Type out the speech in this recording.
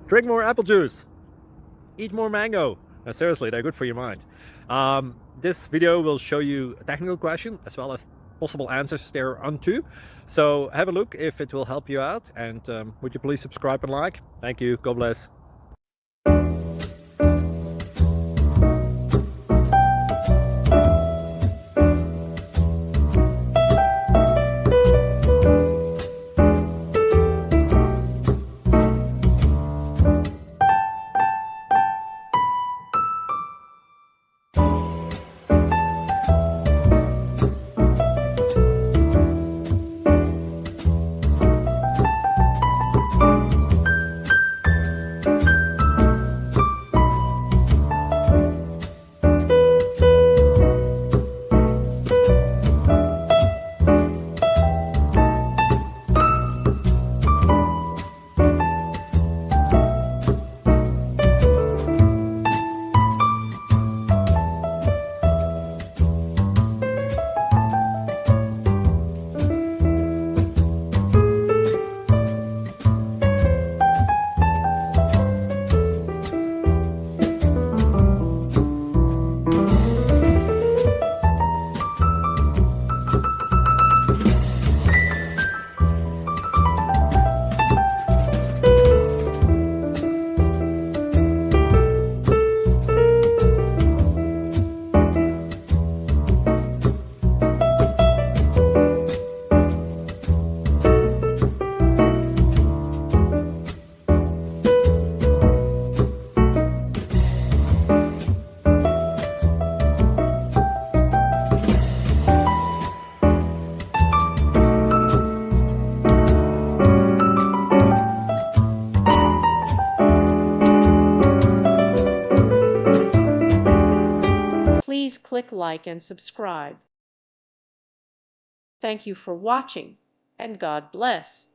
Drink more apple juice. Eat more mango. No, seriously, they're good for your mind. This video will show you a technical question as well as possible answers thereunto. So have a look if it will help you out, and would you please subscribe and like? Thank you. God bless. Please click like and subscribe. Thank you for watching, and God bless.